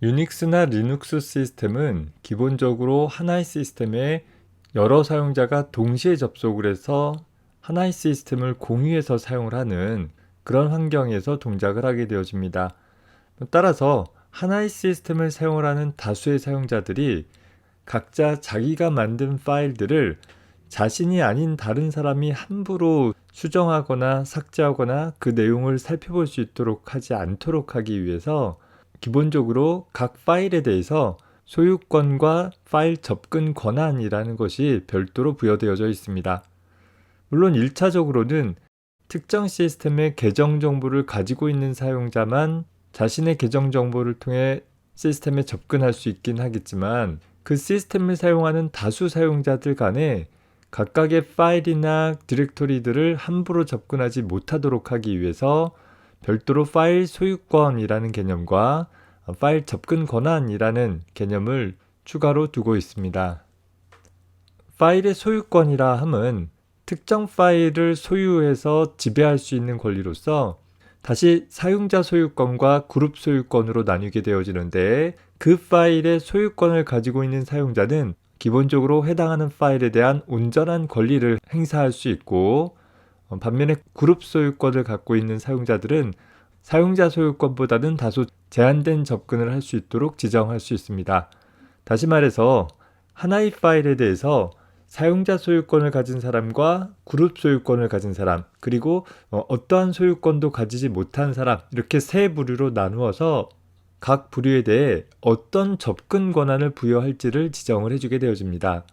유닉스나 리눅스 시스템은 기본적으로 하나의 시스템에 여러 사용자가 동시에 접속을 해서 하나의 시스템을 공유해서 사용을 하는 그런 환경에서 동작을 하게 되어집니다. 따라서 하나의 시스템을 사용을 하는 다수의 사용자들이 각자 자기가 만든 파일들을 자신이 아닌 다른 사람이 함부로 수정하거나 삭제하거나 그 내용을 살펴볼 수 있도록 하지 않도록 하기 위해서 기본적으로 각 파일에 대해서 소유권과 파일 접근 권한이라는 것이 별도로 부여되어져 있습니다. 물론 1차적으로는 특정 시스템의 계정 정보를 가지고 있는 사용자만 자신의 계정 정보를 통해 시스템에 접근할 수 있긴 하겠지만 그 시스템을 사용하는 다수 사용자들 간에 각각의 파일이나 디렉토리들을 함부로 접근하지 못하도록 하기 위해서 별도로 파일 소유권이라는 개념과 파일 접근 권한이라는 개념을 추가로 두고 있습니다. 파일의 소유권이라 함은 특정 파일을 소유해서 지배할 수 있는 권리로서 다시 사용자 소유권과 그룹 소유권으로 나뉘게 되어지는데 그 파일의 소유권을 가지고 있는 사용자는 기본적으로 해당하는 파일에 대한 온전한 권리를 행사할 수 있고 반면에 그룹 소유권을 갖고 있는 사용자들은 사용자 소유권보다는 다소 제한된 접근을 할 수 있도록 지정할 수 있습니다. 다시 말해서 하나의 파일에 대해서 사용자 소유권을 가진 사람과 그룹 소유권을 가진 사람, 그리고 어떠한 소유권도 가지지 못한 사람, 이렇게 세 부류로 나누어서 각 부류에 대해 어떤 접근 권한을 부여할지를 지정을 해주게 되어집니다.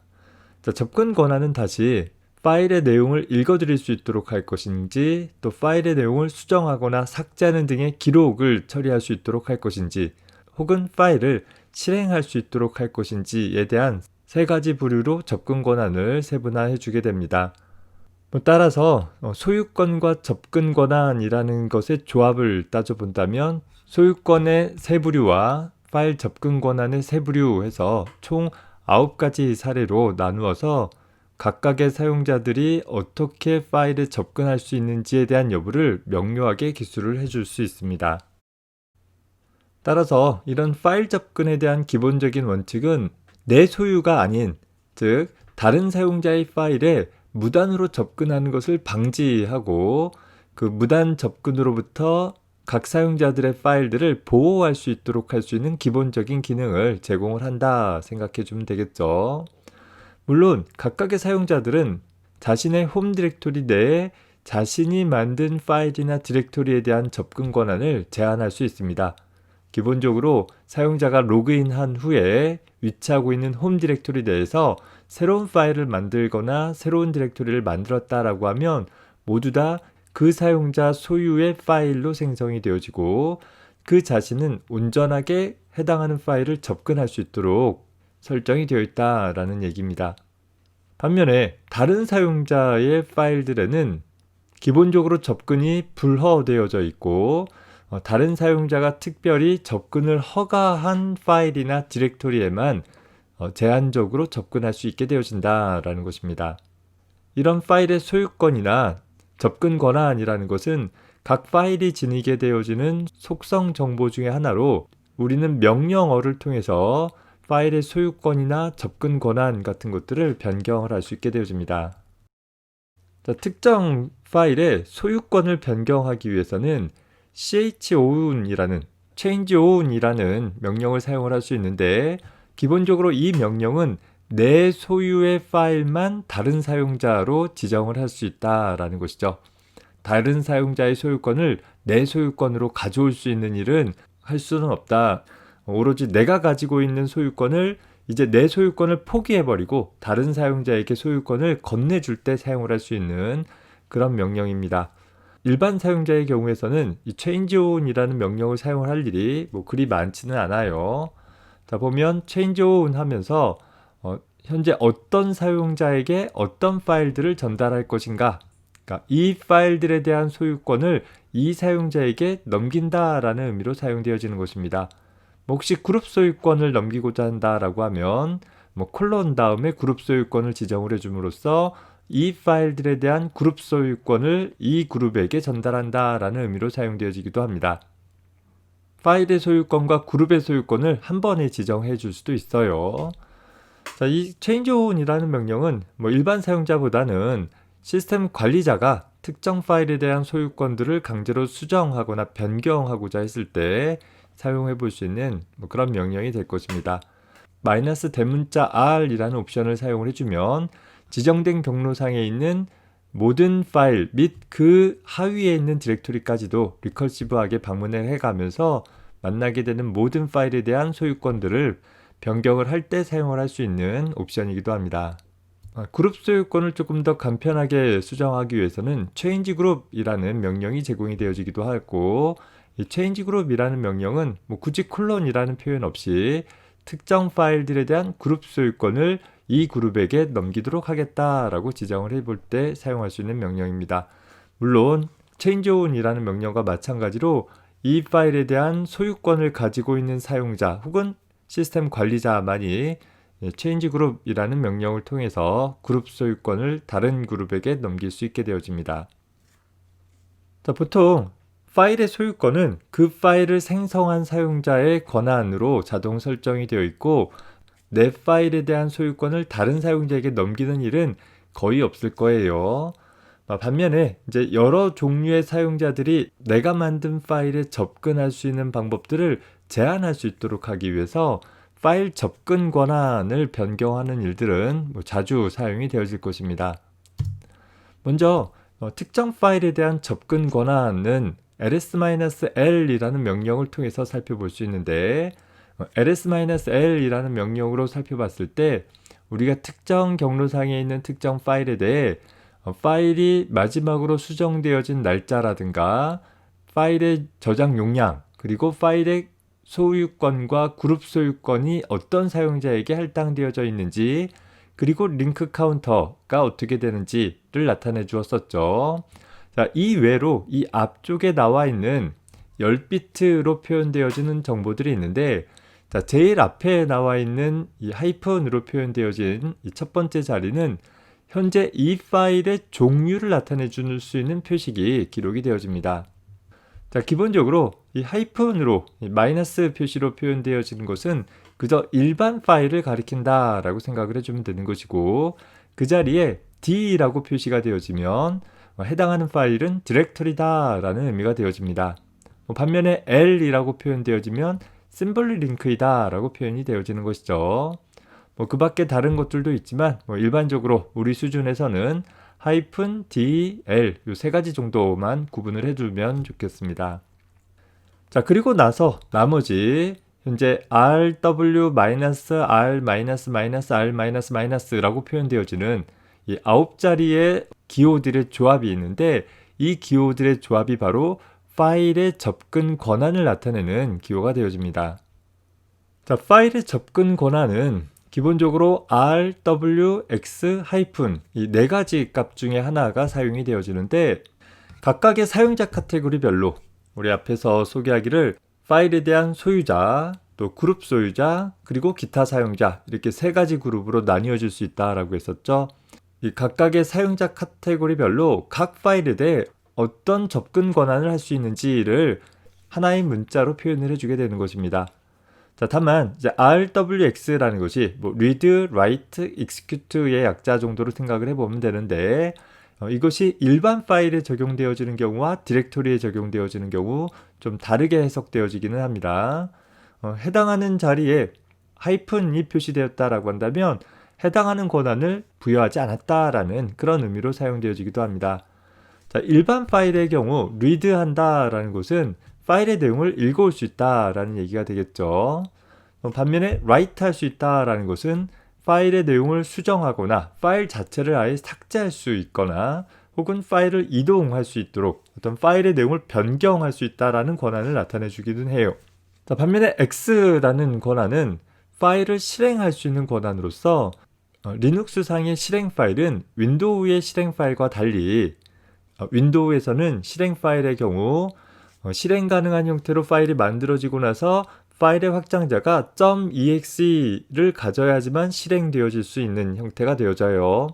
자, 접근 권한은 다시 파일의 내용을 읽어드릴 수 있도록 할 것인지, 또 파일의 내용을 수정하거나 삭제하는 등의 기록을 처리할 수 있도록 할 것인지, 혹은 파일을 실행할 수 있도록 할 것인지에 대한 세 가지 부류로 접근 권한을 세분화해 주게 됩니다. 따라서 소유권과 접근 권한이라는 것의 조합을 따져본다면 소유권의 세 부류와 파일 접근 권한의 세 부류 해서 총 9가지 사례로 나누어서 각각의 사용자들이 어떻게 파일에 접근할 수 있는지에 대한 여부를 명료하게 기술을 해줄 수 있습니다. 따라서 이런 파일 접근에 대한 기본적인 원칙은 내 소유가 아닌, 즉 다른 사용자의 파일에 무단으로 접근하는 것을 방지하고 그 무단 접근으로부터 각 사용자들의 파일들을 보호할 수 있도록 할 수 있는 기본적인 기능을 제공을 한다 생각해 주면 되겠죠. 물론 각각의 사용자들은 자신의 홈 디렉토리 내에 자신이 만든 파일이나 디렉토리에 대한 접근 권한을 제한할 수 있습니다. 기본적으로 사용자가 로그인한 후에 위치하고 있는 홈 디렉토리 내에서 새로운 파일을 만들거나 새로운 디렉토리를 만들었다라고 하면 모두 다 그 사용자 소유의 파일로 생성이 되어지고 그 자신은 온전하게 해당하는 파일을 접근할 수 있도록 설정이 되어 있다라는 얘기입니다. 반면에 다른 사용자의 파일들에는 기본적으로 접근이 불허되어져 있고 다른 사용자가 특별히 접근을 허가한 파일이나 디렉토리에만 제한적으로 접근할 수 있게 되어진다라는 것입니다. 이런 파일의 소유권이나 접근 권한이라는 것은 각 파일이 지니게 되어지는 속성 정보 중에 하나로 우리는 명령어를 통해서 파일의 소유권이나 접근 권한 같은 것들을 변경을 할 수 있게 되어집니다. 자, 특정 파일의 소유권을 변경하기 위해서는 chown이라는 changeown이라는 명령을 사용을 할 수 있는데 기본적으로 이 명령은 내 소유의 파일만 다른 사용자로 지정을 할 수 있다라는 것이죠. 다른 사용자의 소유권을 내 소유권으로 가져올 수 있는 일은 할 수는 없다. 오로지 내가 가지고 있는 소유권을 이제 내 소유권을 포기해버리고 다른 사용자에게 소유권을 건네줄 때 사용을 할 수 있는 그런 명령입니다. 일반 사용자의 경우에서는 이 changeon이라는 명령을 사용을 할 일이 그리 많지는 않아요. 자, 보면 changeon 하면서 현재 어떤 사용자에게 어떤 파일들을 전달할 것인가, 그러니까 이 파일들에 대한 소유권을 이 사용자에게 넘긴다라는 의미로 사용되어지는 것입니다. 혹시 그룹 소유권을 넘기고자 한다라고 하면 콜론 다음에 그룹 소유권을 지정을 해줌으로써 이 파일들에 대한 그룹 소유권을 이 그룹에게 전달한다라는 의미로 사용되어지기도 합니다. 파일의 소유권과 그룹의 소유권을 한 번에 지정해 줄 수도 있어요. 자, 이 changeOn이라는 명령은 일반 사용자보다는 시스템 관리자가 특정 파일에 대한 소유권들을 강제로 수정하거나 변경하고자 했을 때 사용해 볼 수 있는 그런 명령이 될 것입니다. 마이너스 대문자 R이라는 옵션을 사용을 해주면 지정된 경로상에 있는 모든 파일 및 그 하위에 있는 디렉토리까지도 리커시브하게 방문을 해가면서 만나게 되는 모든 파일에 대한 소유권들을 변경을 할 때 사용을 할 수 있는 옵션이기도 합니다. 그룹 소유권을 조금 더 간편하게 수정하기 위해서는 change group이라는 명령이 제공이 되어지기도 하고, 이 change group이라는 명령은 굳이 콜론이라는 표현 없이 특정 파일들에 대한 그룹 소유권을 이 그룹에게 넘기도록 하겠다라고 지정을 해볼 때 사용할 수 있는 명령입니다. 물론 changeOn이라는 명령과 마찬가지로 이 파일에 대한 소유권을 가지고 있는 사용자 혹은 시스템 관리자만이 change group이라는 명령을 통해서 그룹 소유권을 다른 그룹에게 넘길 수 있게 되어집니다. 자, 보통 파일의 소유권은 그 파일을 생성한 사용자의 권한으로 자동 설정이 되어 있고, 내 파일에 대한 소유권을 다른 사용자에게 넘기는 일은 거의 없을 거예요. 반면에 이제 여러 종류의 사용자들이 내가 만든 파일에 접근할 수 있는 방법들을 제한할 수 있도록 하기 위해서 파일 접근 권한을 변경하는 일들은 자주 사용이 되어질 것입니다. 먼저 특정 파일에 대한 접근 권한은 ls-l이라는 명령을 통해서 살펴볼 수 있는데, ls-l이라는 명령으로 살펴봤을 때 우리가 특정 경로상에 있는 특정 파일에 대해 파일이 마지막으로 수정되어진 날짜라든가 파일의 저장 용량, 그리고 파일의 소유권과 그룹 소유권이 어떤 사용자에게 할당되어져 있는지, 그리고 링크 카운터가 어떻게 되는지를 나타내 주었었죠. 자, 이 외로 이 앞쪽에 나와 있는 10비트로 표현되어지는 정보들이 있는데, 자, 제일 앞에 나와 있는 이 하이픈으로 표현되어진 이 첫 번째 자리는 현재 이 파일의 종류를 나타내 줄 수 있는 표식이 기록이 되어집니다. 자, 기본적으로 이 하이픈으로 이 마이너스 표시로 표현되어지는 것은 그저 일반 파일을 가리킨다 라고 생각을 해주면 되는 것이고, 그 자리에 D라고 표시가 되어지면 해당하는 파일은 디렉터리다 라는 의미가 되어집니다. 반면에 L이라고 표현되어지면 심벌리 링크이다 라고 표현이 되어지는 것이죠. 그 밖에 다른 것들도 있지만 일반적으로 우리 수준에서는 하이픈, D, L 이 세 가지 정도만 구분을 해두면 좋겠습니다. 자, 그리고 나서 나머지 현재 RW-R-R-라고 표현되어지는 이 9자리의 기호들의 조합이 있는데, 이 기호들의 조합이 바로 파일의 접근 권한을 나타내는 기호가 되어집니다. 자, 파일의 접근 권한은 기본적으로 R, W, X, 이 네 가지 값 중에 하나가 사용이 되어지는데, 각각의 사용자 카테고리별로 우리 앞에서 소개하기를 파일에 대한 소유자, 또 그룹 소유자, 그리고 기타 사용자, 이렇게 세 가지 그룹으로 나뉘어질 수 있다라고 했었죠. 이 각각의 사용자 카테고리별로 각 파일에 대해 어떤 접근 권한을 할 수 있는지를 하나의 문자로 표현을 해주게 되는 것입니다. 자, 다만 이제 RWX라는 것이 read, write, execute의 약자 정도로 생각을 해보면 되는데, 이것이 일반 파일에 적용되어지는 경우와 디렉토리에 적용되어지는 경우 좀 다르게 해석되어지기는 합니다. 해당하는 자리에 하이픈이 표시되었다라고 한다면 해당하는 권한을 부여하지 않았다라는 그런 의미로 사용되어지기도 합니다. 자, 일반 파일의 경우 read한다라는 것은 파일의 내용을 읽어올 수 있다라는 얘기가 되겠죠. 반면에 write 할 수 있다라는 것은 파일의 내용을 수정하거나 파일 자체를 아예 삭제할 수 있거나 혹은 파일을 이동할 수 있도록 어떤 파일의 내용을 변경할 수 있다라는 권한을 나타내 주기는 해요. 자, 반면에 X라는 권한은 파일을 실행할 수 있는 권한으로서 리눅스상의 실행 파일은 윈도우의 실행 파일과 달리 윈도우에서는 실행 파일의 경우 실행 가능한 형태로 파일이 만들어지고 나서 파일의 확장자가 .exe를 가져야지만 실행되어질 수 있는 형태가 되어져요.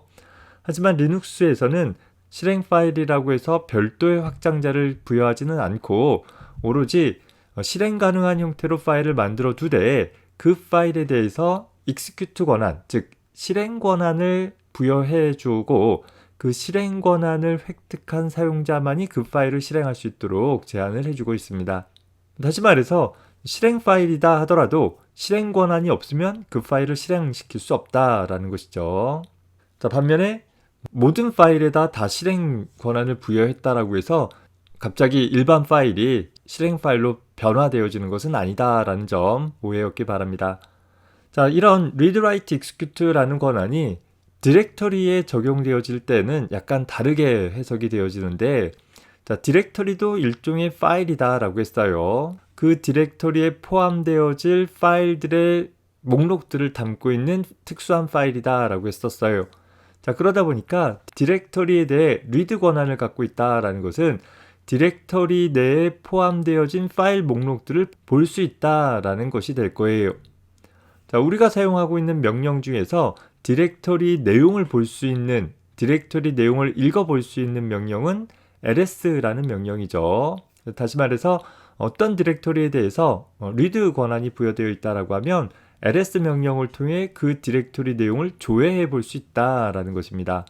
하지만 리눅스에서는 실행 파일이라고 해서 별도의 확장자를 부여하지는 않고 오로지 실행 가능한 형태로 파일을 만들어 두되 그 파일에 대해서 execute 권한, 즉 실행 권한을 부여해 주고 그 실행 권한을 획득한 사용자만이 그 파일을 실행할 수 있도록 제한을 해주고 있습니다. 다시 말해서 실행 파일이다 하더라도 실행 권한이 없으면 그 파일을 실행시킬 수 없다라는 것이죠. 자, 반면에 모든 파일에다 다 실행 권한을 부여했다라고 해서 갑자기 일반 파일이 실행 파일로 변화되어지는 것은 아니다라는 점 오해였기 바랍니다. 자, 이런 read, write, execute라는 권한이 디렉터리에 적용되어질 때는 약간 다르게 해석이 되어지는데, 자, 디렉터리도 일종의 파일이다 라고 했어요. 그 디렉터리에 포함되어질 파일들의 목록들을 담고 있는 특수한 파일이다 라고 했었어요. 자, 그러다 보니까 디렉터리에 대해 read 권한을 갖고 있다라는 것은 디렉터리 내에 포함되어진 파일 목록들을 볼 수 있다라는 것이 될 거예요. 자, 우리가 사용하고 있는 명령 중에서 디렉터리 내용을 볼 수 있는, 디렉터리 내용을 읽어볼 수 있는 명령은 ls라는 명령이죠. 다시 말해서 어떤 디렉터리에 대해서 read 권한이 부여되어 있다라고 하면 ls 명령을 통해 그 디렉터리 내용을 조회해 볼 수 있다라는 것입니다.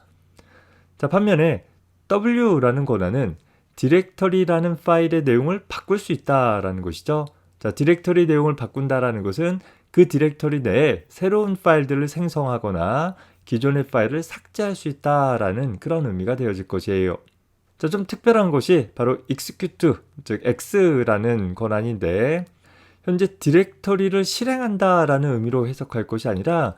자, 반면에 w라는 권한은 디렉터리라는 파일의 내용을 바꿀 수 있다라는 것이죠. 자, 디렉터리 내용을 바꾼다라는 것은 그 디렉터리 내에 새로운 파일들을 생성하거나 기존의 파일을 삭제할 수 있다라는 그런 의미가 되어질 것이에요. 자, 좀 특별한 것이 바로 execute, 즉 x라는 권한인데, 현재 디렉터리를 실행한다라는 의미로 해석할 것이 아니라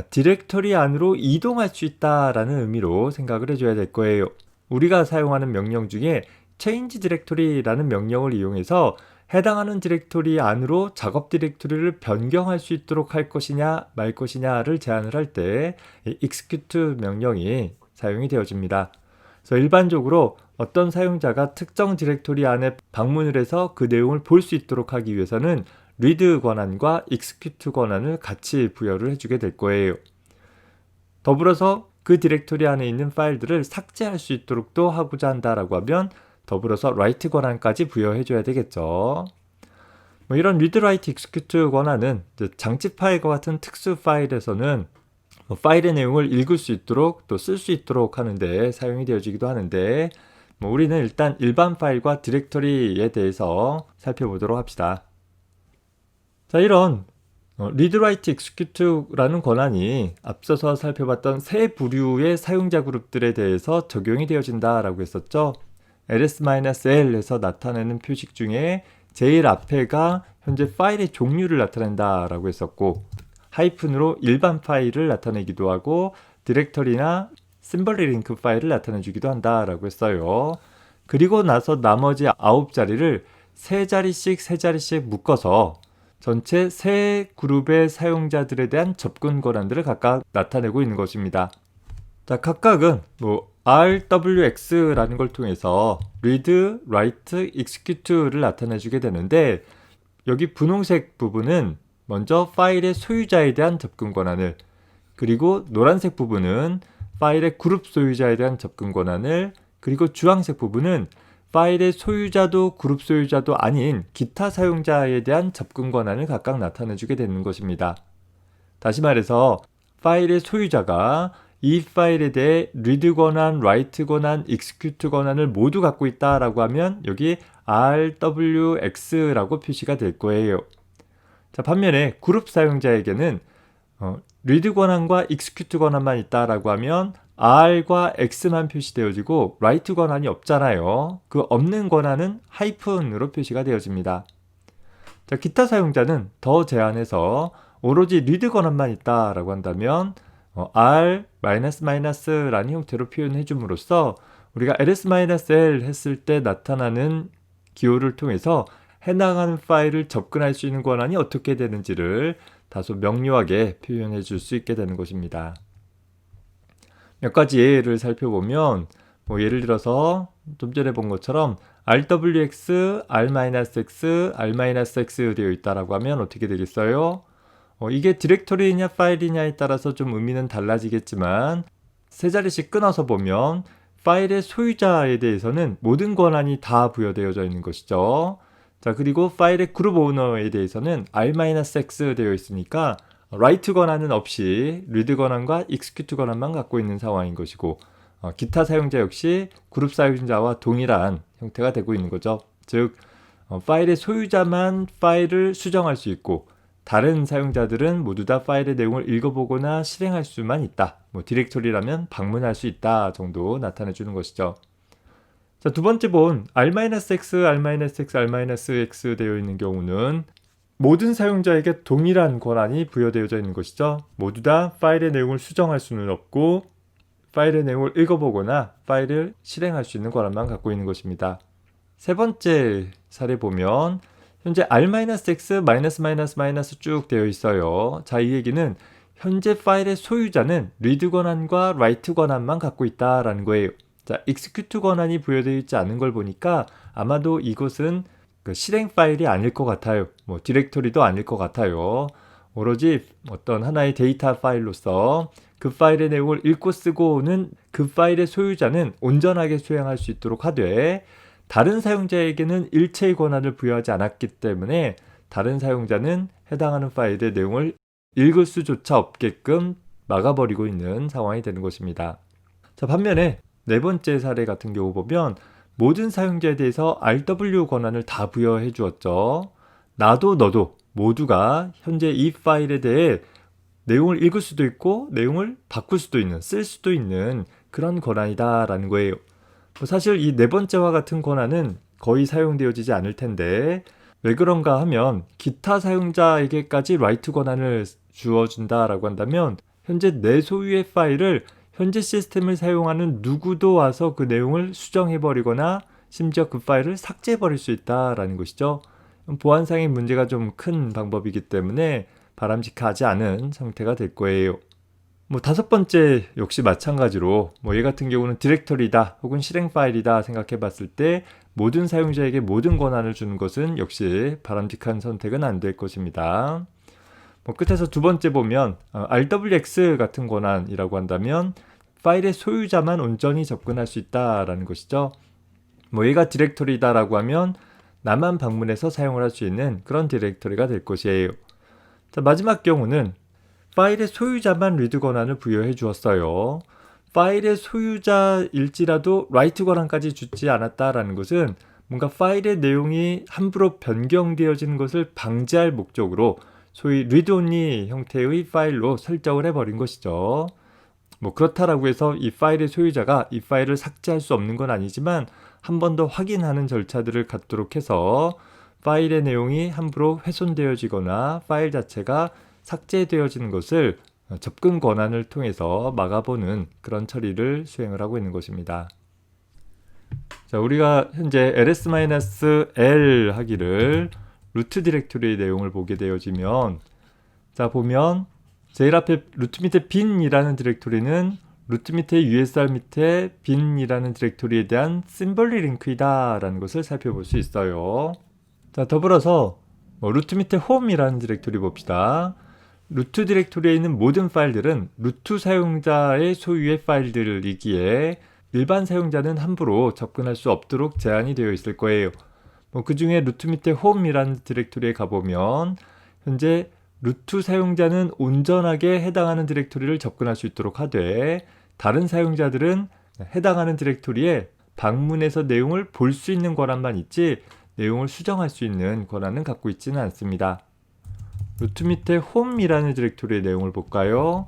디렉터리 안으로 이동할 수 있다라는 의미로 생각을 해줘야 될 거예요. 우리가 사용하는 명령 중에 change directory라는 명령을 이용해서 해당하는 디렉토리 안으로 작업 디렉토리를 변경할 수 있도록 할 것이냐 말 것이냐를 제한을 할 때 execute 명령이 사용이 되어집니다. 그래서 일반적으로 어떤 사용자가 특정 디렉토리 안에 방문을 해서 그 내용을 볼 수 있도록 하기 위해서는 read 권한과 execute 권한을 같이 부여를 해주게 될 거예요. 더불어서 그 디렉토리 안에 있는 파일들을 삭제할 수 있도록도 하고자 한다라고 하면 더불어서 write 권한까지 부여해줘야 되겠죠. 이런 read, write, execute 권한은 장치 파일과 같은 특수 파일에서는 파일의 내용을 읽을 수 있도록 또 쓸 수 있도록 하는데 사용이 되어지기도 하는데, 우리는 일단 일반 파일과 디렉터리에 대해서 살펴보도록 합시다. 자, 이런 read, write, execute라는 권한이 앞서서 살펴봤던 세 부류의 사용자 그룹들에 대해서 적용이 되어진다라고 했었죠. ls-l에서 나타내는 표식 중에 제일 앞에가 현재 파일의 종류를 나타낸다라고 했었고, 하이픈으로 일반 파일을 나타내기도 하고 디렉터리나 심벌리 링크 파일을 나타내주기도 한다라고 했어요. 그리고 나서 나머지 9자리를 3자리씩 묶어서 전체 세 그룹의 사용자들에 대한 접근 권한들을 각각 나타내고 있는 것입니다. 자, 각각은 RWX라는 걸 통해서 read, write, execute를 나타내주게 되는데, 여기 분홍색 부분은 먼저 파일의 소유자에 대한 접근 권한을, 그리고 노란색 부분은 파일의 그룹 소유자에 대한 접근 권한을, 그리고 주황색 부분은 파일의 소유자도 그룹 소유자도 아닌 기타 사용자에 대한 접근 권한을 각각 나타내주게 되는 것입니다. 다시 말해서 파일의 소유자가 이 파일에 대해 read 권한, write 권한, execute 권한을 모두 갖고 있다라고 하면 여기 RWX라고 표시가 될 거예요. 자, 반면에 그룹 사용자에게는 read 권한과 execute 권한만 있다라고 하면 R과 X만 표시되어지고 write 권한이 없잖아요. 그 없는 권한은 하이픈으로 표시가 되어집니다. 자, 기타 사용자는 더 제한해서 오로지 read 권한만 있다라고 한다면 R-라는 형태로 표현해 줌으로써 우리가 ls-l 했을 때 나타나는 기호를 통해서 해당하는 파일을 접근할 수 있는 권한이 어떻게 되는지를 다소 명료하게 표현해 줄 수 있게 되는 것입니다. 몇 가지 예를 살펴보면 예를 들어서 좀 전에 본 것처럼 RWX, R-X, R-X 되어 있다라고 하면 어떻게 되겠어요? 이게 디렉터리냐 파일이냐에 따라서 좀 의미는 달라지겠지만 세 자리씩 끊어서 보면 파일의 소유자에 대해서는 모든 권한이 다 부여되어져 있는 것이죠. 자, 그리고 파일의 그룹 오너에 대해서는 r-x 되어 있으니까 write 권한은 없이 read 권한과 execute 권한만 갖고 있는 상황인 것이고, 기타 사용자 역시 그룹 사용자와 동일한 형태가 되고 있는 거죠. 즉 파일의 소유자만 파일을 수정할 수 있고 다른 사용자들은 모두 다 파일의 내용을 읽어보거나 실행할 수만 있다. 디렉토리라면 방문할 수 있다 정도 나타내 주는 것이죠. 자, 두 번째 본 r-x, r-x, r-x 되어 있는 경우는 모든 사용자에게 동일한 권한이 부여되어져 있는 것이죠. 모두 다 파일의 내용을 수정할 수는 없고 파일의 내용을 읽어보거나 파일을 실행할 수 있는 권한만 갖고 있는 것입니다. 세 번째 사례 보면 현재 r-x 쭉 되어 있어요. 자, 이 얘기는 현재 파일의 소유자는 read 권한과 write 권한만 갖고 있다라는 거예요. 자, execute 권한이 부여되어 있지 않은 걸 보니까 아마도 이것은 그 실행 파일이 아닐 것 같아요. 디렉토리도 아닐 것 같아요. 오로지 어떤 하나의 데이터 파일로서 그 파일의 내용을 읽고 쓰고는 그 파일의 소유자는 온전하게 수행할 수 있도록 하되 다른 사용자에게는 일체의 권한을 부여하지 않았기 때문에 다른 사용자는 해당하는 파일의 내용을 읽을 수조차 없게끔 막아버리고 있는 상황이 되는 것입니다. 자, 반면에 네 번째 사례 같은 경우 보면 모든 사용자에 대해서 RW 권한을 다 부여해 주었죠. 나도 너도 모두가 현재 이 파일에 대해 내용을 읽을 수도 있고 내용을 바꿀 수도 있는, 쓸 수도 있는 그런 권한이다 라는 거예요. 사실 이 네 번째와 같은 권한은 거의 사용되어지지 않을 텐데 왜 그런가 하면 기타 사용자에게까지 write 권한을 주어준다라고 한다면 현재 내 소유의 파일을 현재 시스템을 사용하는 누구도 와서 그 내용을 수정해버리거나 심지어 그 파일을 삭제해버릴 수 있다라는 것이죠. 보안상의 문제가 좀 큰 방법이기 때문에 바람직하지 않은 상태가 될 거예요. 다섯 번째 역시 마찬가지로 얘 같은 경우는 디렉터리다 혹은 실행 파일이다 생각해 봤을 때 모든 사용자에게 모든 권한을 주는 것은 역시 바람직한 선택은 안 될 것입니다. 끝에서 두 번째 보면 RWX 같은 권한이라고 한다면 파일의 소유자만 온전히 접근할 수 있다라는 것이죠. 얘가 디렉터리다라고 하면 나만 방문해서 사용을 할 수 있는 그런 디렉터리가 될 것이에요. 자, 마지막 경우는 파일의 소유자만 read 권한을 부여해 주었어요. 파일의 소유자일지라도 write 권한까지 주지 않았다라는 것은 뭔가 파일의 내용이 함부로 변경되어지는 것을 방지할 목적으로 소위 read-only 형태의 파일로 설정을 해버린 것이죠. 그렇다라고 해서 이 파일의 소유자가 이 파일을 삭제할 수 없는 건 아니지만 한 번 더 확인하는 절차들을 갖도록 해서 파일의 내용이 함부로 훼손되어지거나 파일 자체가 삭제되어지는 것을 접근 권한을 통해서 막아보는 그런 처리를 수행을 하고 있는 것입니다. 자, 우리가 현재 ls-l 하기를 루트 디렉토리의 내용을 보게 되어지면 자, 보면 제일 앞에 루트 밑에 bin이라는 디렉토리는 루트 밑에 usr 밑에 bin이라는 디렉토리에 대한 심벌리 링크이다 라는 것을 살펴볼 수 있어요. 자, 더불어서 루트 밑에 home이라는 디렉토리 봅시다. 루트 디렉토리에 있는 모든 파일들은 루트 사용자의 소유의 파일들이기에 일반 사용자는 함부로 접근할 수 없도록 제한이 되어 있을 거예요. 그 중에 루트 밑에 home이라는 디렉토리에 가보면 현재 루트 사용자는 온전하게 해당하는 디렉토리를 접근할 수 있도록 하되 다른 사용자들은 해당하는 디렉토리에 방문해서 내용을 볼 수 있는 권한만 있지 내용을 수정할 수 있는 권한은 갖고 있지는 않습니다. 루트 밑에 home이라는 디렉토리의 내용을 볼까요?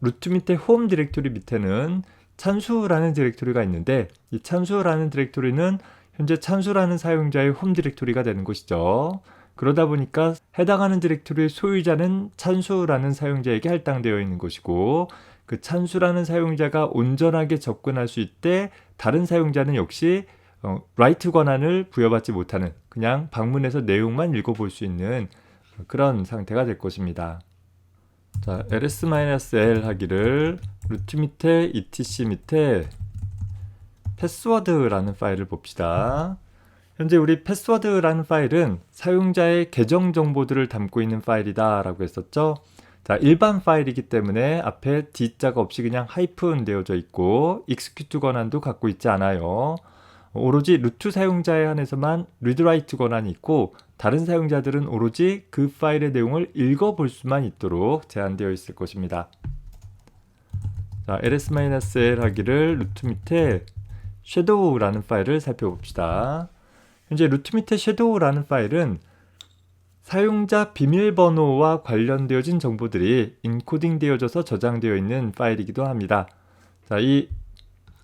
루트 밑에 home 디렉토리 밑에는 찬수라는 디렉토리가 있는데 이 찬수라는 디렉토리는 현재 찬수라는 사용자의 홈 디렉토리가 되는 것이죠. 그러다 보니까 해당하는 디렉토리의 소유자는 찬수라는 사용자에게 할당되어 있는 것이고 그 찬수라는 사용자가 온전하게 접근할 수 있되 다른 사용자는 역시 write 권한을 부여받지 못하는 그냥 방문해서 내용만 읽어볼 수 있는 그런 상태가 될 것입니다. 자, ls-l 하기를 루트 밑에 etc 밑에 패스워드라는 파일을 봅시다. 현재 우리 패스워드라는 파일은 사용자의 계정 정보들을 담고 있는 파일이다 라고 했었죠. 자, 일반 파일이기 때문에 앞에 D자가 없이 그냥 하이픈 되어져 있고 execute 권한도 갖고 있지 않아요. 오로지 루트 사용자에 한해서만 리드라이트 권한이 있고 다른 사용자들은 오로지 그 파일의 내용을 읽어볼 수만 있도록 제한되어 있을 것입니다. 자, ls-l 하기를 루트 밑에 shadow라는 파일을 살펴봅시다. 현재 루트 밑에 shadow라는 파일은 사용자 비밀번호와 관련되어진 정보들이 인코딩 되어져서 저장되어 있는 파일이기도 합니다. 자, 이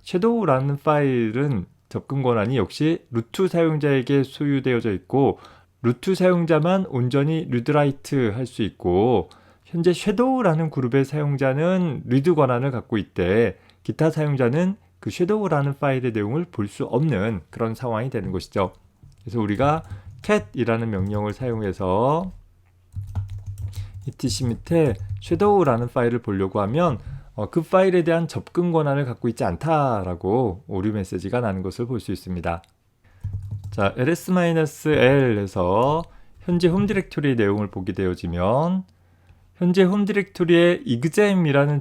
shadow라는 파일은 접근 권한이 역시 루트 사용자에게 소유되어져 있고 루트 사용자만 온전히 리드라이트 할 수 있고 현재 shadow라는 그룹의 사용자는 리드 권한을 갖고 있대 기타 사용자는 그 shadow라는 파일의 내용을 볼 수 없는 그런 상황이 되는 것이죠. 그래서 우리가 cat이라는 명령을 사용해서 etc 밑에 shadow라는 파일을 보려고 하면 그 파일에 대한 접근 권한을 갖고 있지 않다라고 오류 메시지가 나는 것을 볼 수 있습니다. 자, ls-l에서 현재 홈 디렉토리 내용을 보게 되어지면 현재 홈 디렉토리의 exam이라는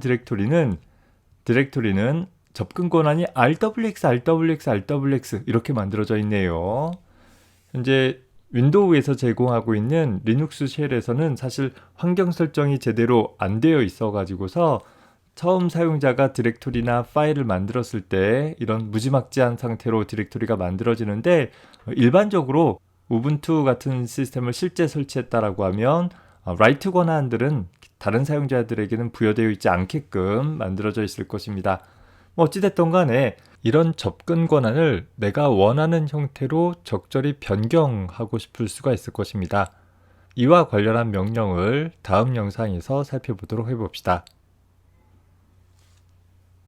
디렉토리는 접근 권한이 rwx 이렇게 만들어져 있네요. 현재 윈도우에서 제공하고 있는 리눅스 쉘에서는 사실 환경 설정이 제대로 안 되어 있어 가지고서 처음 사용자가 디렉토리나 파일을 만들었을 때 이런 무지막지한 상태로 디렉토리가 만들어지는데 일반적으로 우분투 같은 시스템을 실제 설치했다라고 하면 라이트 권한들은 다른 사용자들에게는 부여되어 있지 않게끔 만들어져 있을 것입니다. 어찌됐든 간에 이런 접근 권한을 내가 원하는 형태로 적절히 변경하고 싶을 수가 있을 것입니다. 이와 관련한 명령을 다음 영상에서 살펴보도록 해봅시다.